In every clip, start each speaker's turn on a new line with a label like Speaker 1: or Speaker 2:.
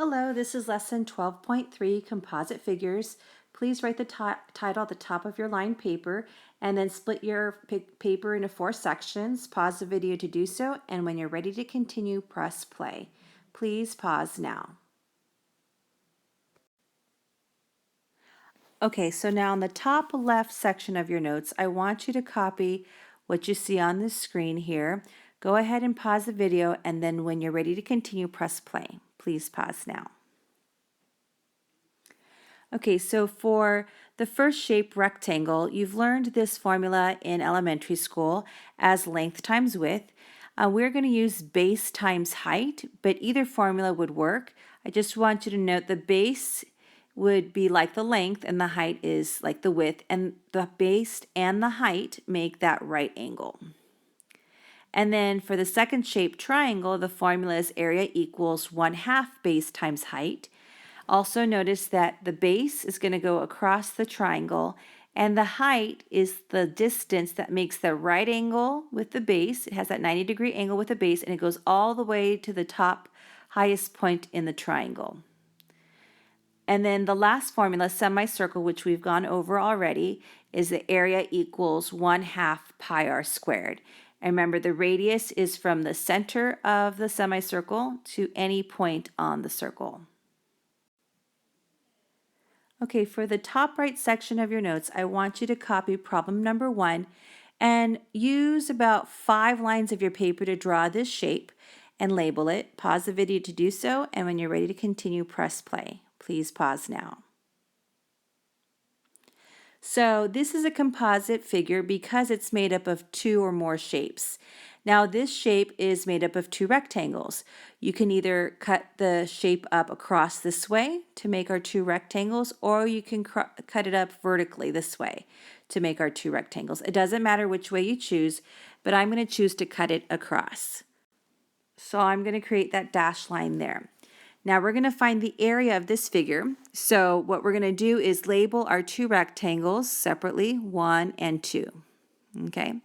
Speaker 1: Hello, this is lesson 12.3, Composite Figures. Please write the title at the top of your lined paper and then split your paper into 4 sections. Pause the video to do so, and when you're ready to continue, press play. Please pause now. Okay, so now in the top left section of your notes, I want you to copy what you see on the screen here. Go ahead and pause the video, and then when you're ready to continue, press play. Please pause now. Okay, so for the first shape, rectangle, you've learned this formula in elementary school as length times width. We're going to use base times height, but either formula would work. I just want you to note the base would be like the length and the height is like the width, and the base and the height make that right angle. And then for the second shape, triangle, the formula is area equals 1/2 base times height. Also notice that the base is going to go across the triangle, and the height is the distance that makes the right angle with the base. It has that 90-degree angle with the base, and it goes all the way to the top highest point in the triangle. And then the last formula, semicircle, which we've gone over already, is the area equals 1/2 pi r squared. And remember, the radius is from the center of the semicircle to any point on the circle. Okay, for the top right section of your notes, I want you to copy problem number 1 and use about 5 lines of your paper to draw this shape and label it. Pause the video to do so, and when you're ready to continue, press play. Please pause now. So this is a composite figure because it's made up of 2 or more shapes. Now this shape is made up of 2 rectangles. You can either cut the shape up across this way to make our 2 rectangles, or you can cut it up vertically this way to make our 2 rectangles. It doesn't matter which way you choose, but I'm going to choose to cut it across. So I'm going to create that dashed line there. Now we're going to find the area of this figure. So what we're going to do is label our 2 rectangles separately, 1 and 2. Okay.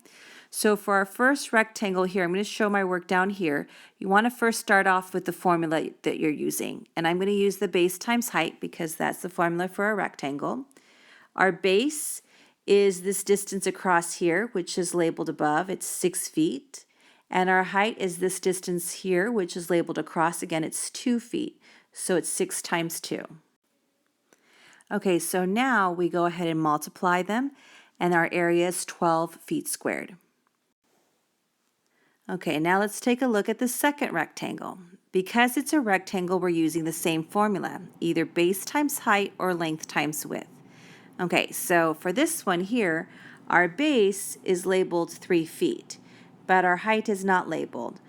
Speaker 1: So for our first rectangle here, I'm going to show my work down here. You want to first start off with the formula that you're using. And I'm going to use the base times height because that's the formula for a rectangle. Our base is this distance across here, which is labeled above. It's 6 feet. And our height is this distance here, which is labeled across. Again, it's 2 feet. So it's 6 times 2. Okay, so now we go ahead and multiply them, and our area is 12 feet squared. Okay, now let's take a look at the second rectangle. Because it's a rectangle, we're using the same formula, either base times height or length times width. Okay, so for this one here, our base is labeled 3 feet, but our height is not labeled.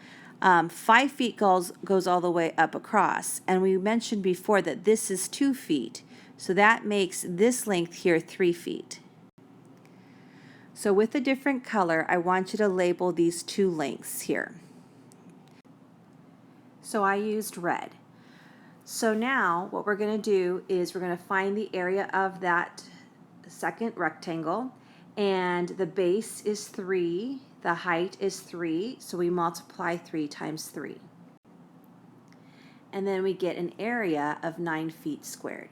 Speaker 1: 5 feet goes all the way up across, and we mentioned before that this is 2 feet, so that makes this length here 3 feet. So with a different color, I want you to label these 2 lengths here. So I used red. So now what we're going to do is we're going to find the area of that second rectangle, and the base is 3, the height is 3, so we multiply 3 times 3. And then we get an area of 9 feet squared.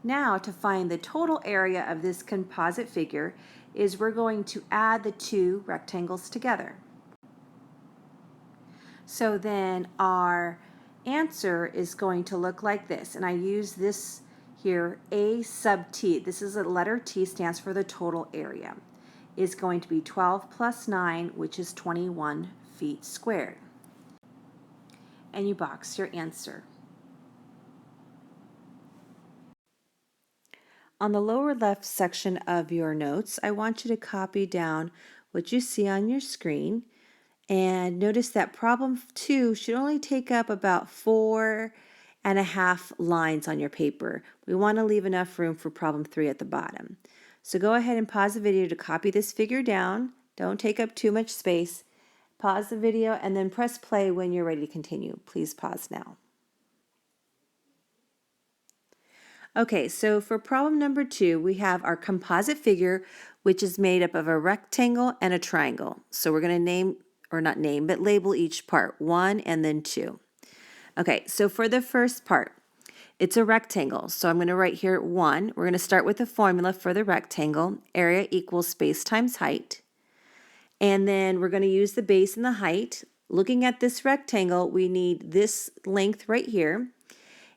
Speaker 1: Now to find the total area of this composite figure is we're going to add the 2 rectangles together. So then our answer is going to look like this, and I use this here, A sub T. This is a letter T, stands for the total area. Is going to be 12 plus 9, which is 21 feet squared. And you box your answer. On the lower left section of your notes, I want you to copy down what you see on your screen. And notice that problem 2 should only take up about 4.5 lines on your paper. We want to leave enough room for problem 3 at the bottom. So go ahead and pause the video to copy this figure down. Don't take up too much space. Pause the video and then press play when you're ready to continue. Please pause now. Okay, so for problem number 2, we have our composite figure, which is made up of a rectangle and a triangle. So we're going to name, or not name, but label each part, 1 and then 2. Okay, so for the first part, it's a rectangle. So I'm going to write here 1. We're going to start with the formula for the rectangle. Area equals space times height. And then we're going to use the base and the height. Looking at this rectangle, we need this length right here.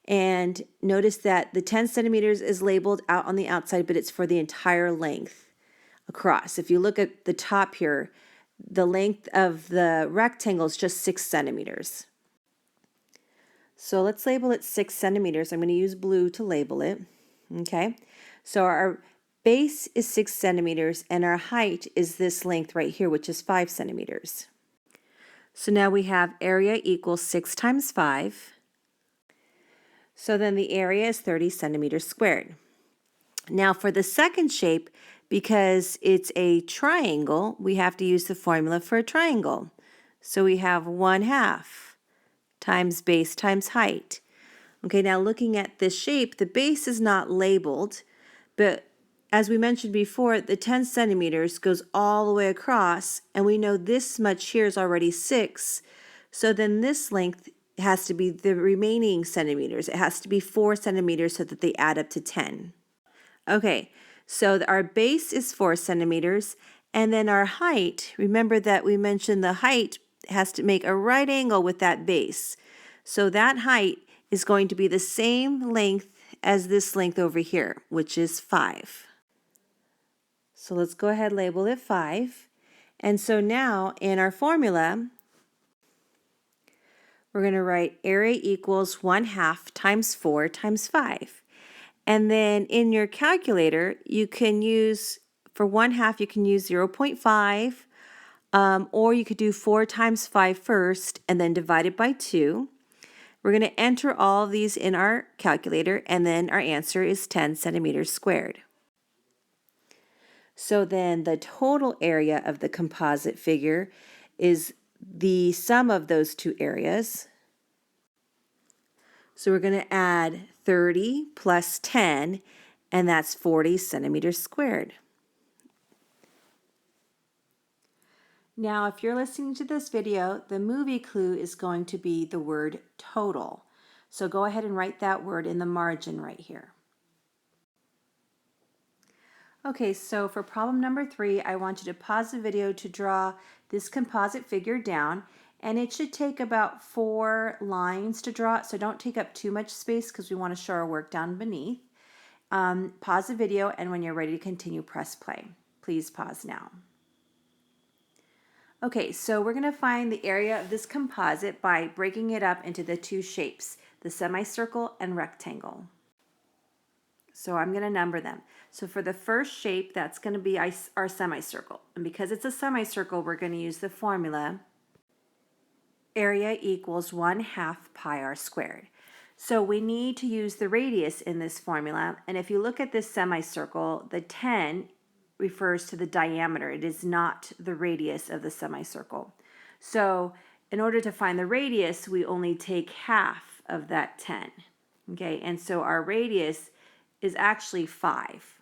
Speaker 1: And notice that the 10 centimeters is labeled out on the outside, but it's for the entire length across. If you look at the top here, the length of the rectangle is just 6 centimeters. So let's label it 6 centimeters. I'm going to use blue to label it. Okay, so our base is 6 centimeters and our height is this length right here, which is 5 centimeters. So now we have area equals 6 times 5. So then the area is 30 centimeters squared. Now for the second shape, because it's a triangle, we have to use the formula for a triangle. So we have 1/2 times base times height. Okay, now looking at this shape, the base is not labeled, but as we mentioned before, the 10 centimeters goes all the way across, and we know this much here is already 6, so then this length has to be the remaining centimeters. It has to be 4 centimeters so that they add up to 10. Okay, so our base is 4 centimeters, and then our height, remember that we mentioned the height has to make a right angle with that base. So that height is going to be the same length as this length over here, which is 5. So let's go ahead and label it 5. And so now in our formula, we're going to write area equals 1/2 times 4 times 5. And then in your calculator, you can use, for 1/2, you can use 0.5, or you could do 4 times 5 first and then divide it by 2. We're going to enter all of these in our calculator, and then our answer is 10 centimeters squared. So then the total area of the composite figure is the sum of those two areas. So we're going to add 30 plus 10, and that's 40 centimeters squared. Now, if you're listening to this video, the movie clue is going to be the word total. So go ahead and write that word in the margin right here. Okay, so for problem number 3, I want you to pause the video to draw this composite figure down, and it should take about 4 lines to draw it, so don't take up too much space because we want to show our work down beneath. Pause the video, and when you're ready to continue, press play. Please pause now. Okay, so we're going to find the area of this composite by breaking it up into the two shapes, the semicircle and rectangle. So I'm going to number them. So for the first shape, that's going to be our semicircle. And because it's a semicircle, we're going to use the formula area equals 1/2 pi r squared. So we need to use the radius in this formula. And if you look at this semicircle, the 10 refers to the diameter. It is not the radius of the semicircle. So in order to find the radius, we only take half of that 10. Okay, and so our radius is actually 5.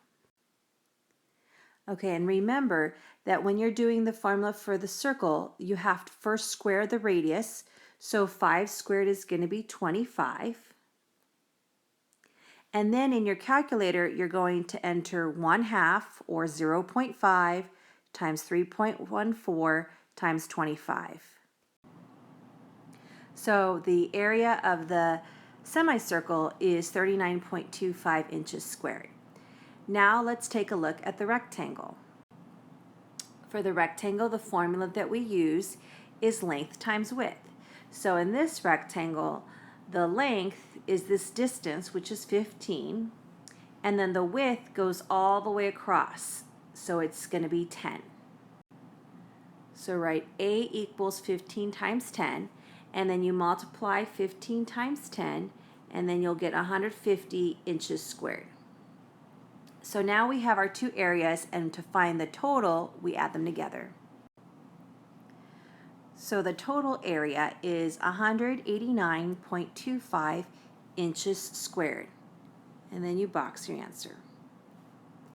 Speaker 1: Okay, and remember that when you're doing the formula for the circle, you have to first square the radius. So 5 squared is going to be 25. And then in your calculator, you're going to enter 1/2 or 0.5 times 3.14 times 25. So the area of the semicircle is 39.25 inches squared. Now let's take a look at the rectangle. For the rectangle, the formula that we use is length times width. So in this rectangle, the length is this distance, which is 15, and then the width goes all the way across, so it's going to be 10. So write A equals 15 times 10, and then you multiply 15 times 10, and then you'll get 150 inches squared. So now we have our two areas, and to find the total, we add them together. So the total area is 189.25 inches squared. And then you box your answer.